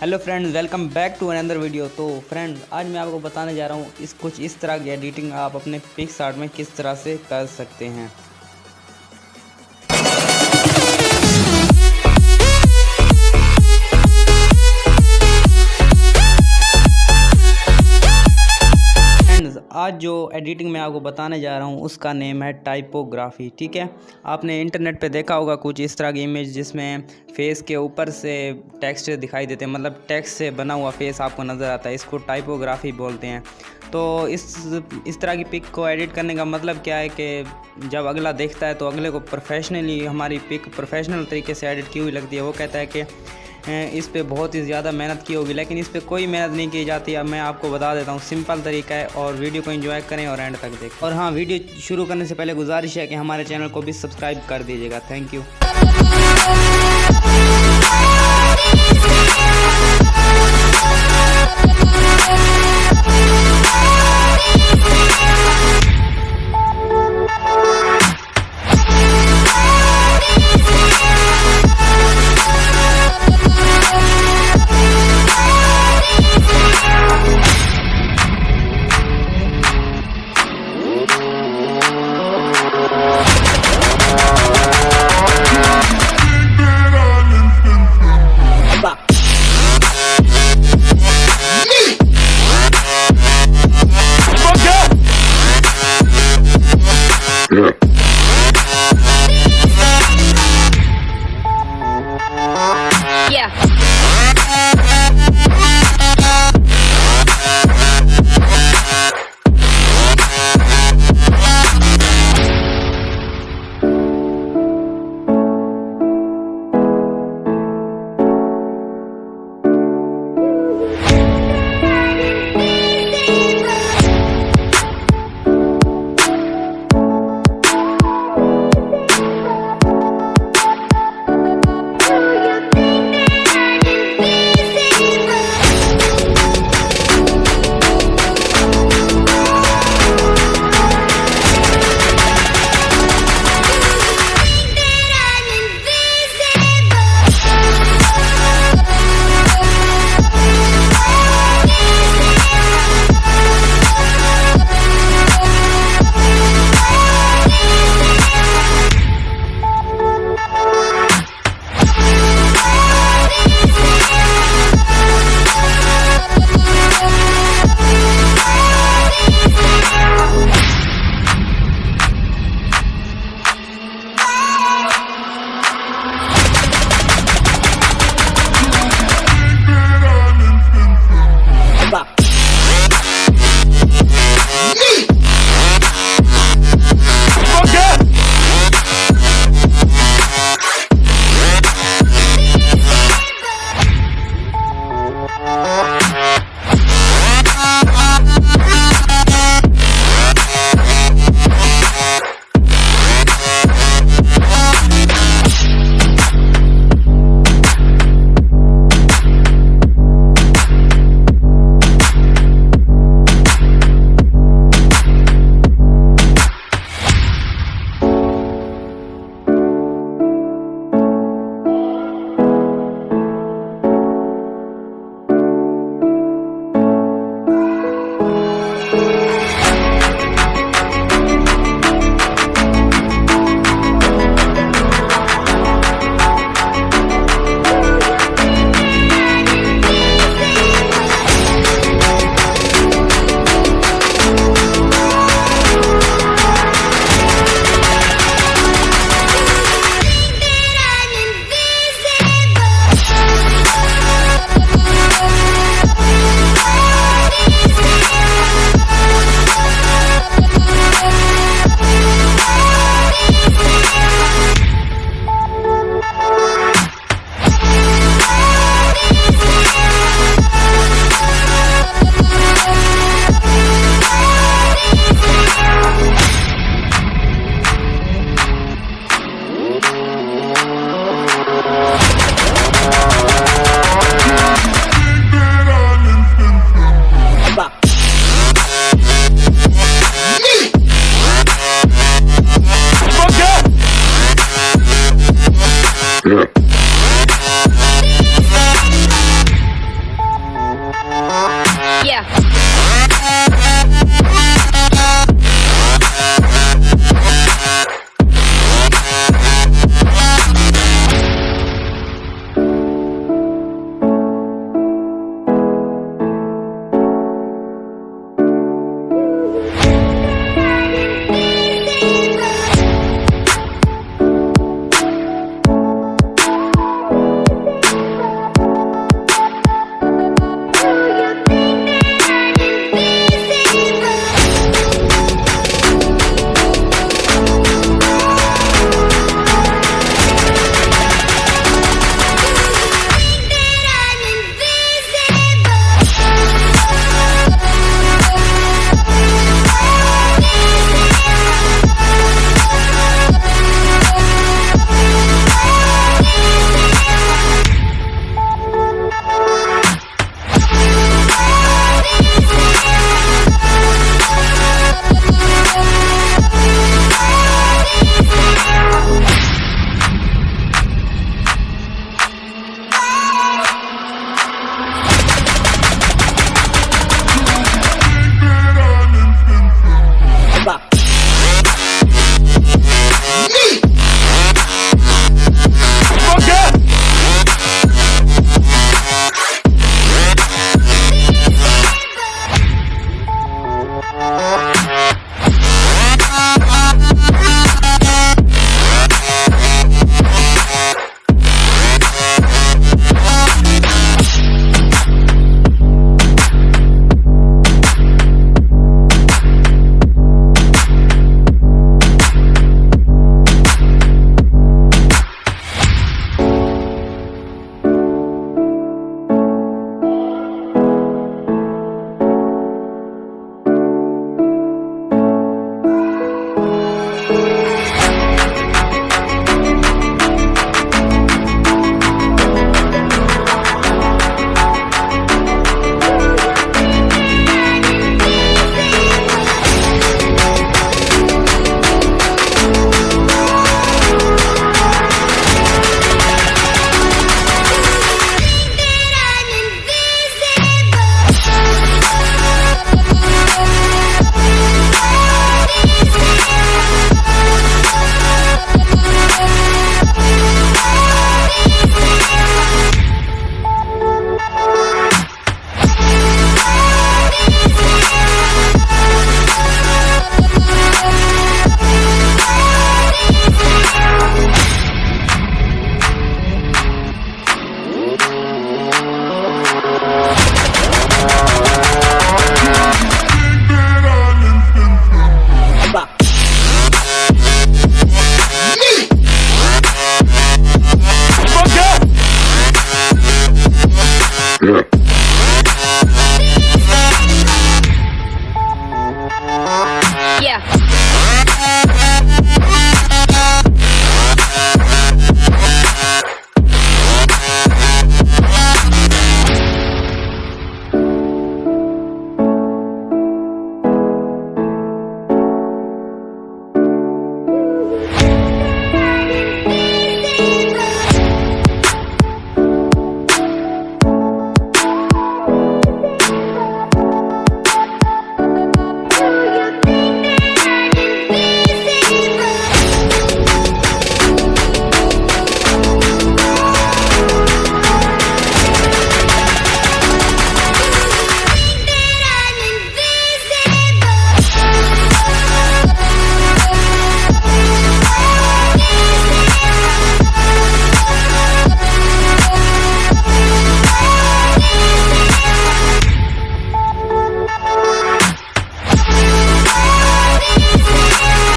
Hello friends, welcome back to another video. तो friends, आज मैं आपको बताने जा रहा हूँ कुछ इस तरह की एडिटिंग आप अपने पिक्सआर्ट में किस तरह से कर सकते हैं। आज जो एडिटिंग मैं आपको बताने जा रहा हूँ उसका नेम है टाइपोग्राफी। ठीक है, आपने इंटरनेट पे देखा होगा कुछ इस तरह की इमेज जिसमें फेस के ऊपर से टेक्स्ट दिखाई देते हैं, मतलब टेक्स्ट से बना हुआ फेस आपको नज़र आता है। इसको टाइपोग्राफी बोलते हैं। तो इस तरह की पिक को एडिट करने का मतलब क्या है कि जब अगला देखता है तो अगले को प्रोफेशनली हमारी पिक प्रोफेशनल तरीके से एडिट की हुई लगती है। वो कहता है कि इस पे बहुत ही ज़्यादा मेहनत की होगी, लेकिन इस पे कोई मेहनत नहीं की जाती। अब मैं आपको बता देता हूँ, सिंपल तरीका है और वीडियो को एंजॉय करें और एंड तक देखें। और हाँ, वीडियो शुरू करने से पहले गुजारिश है कि हमारे चैनल को भी सब्सक्राइब कर दीजिएगा। Thank you. Yeah.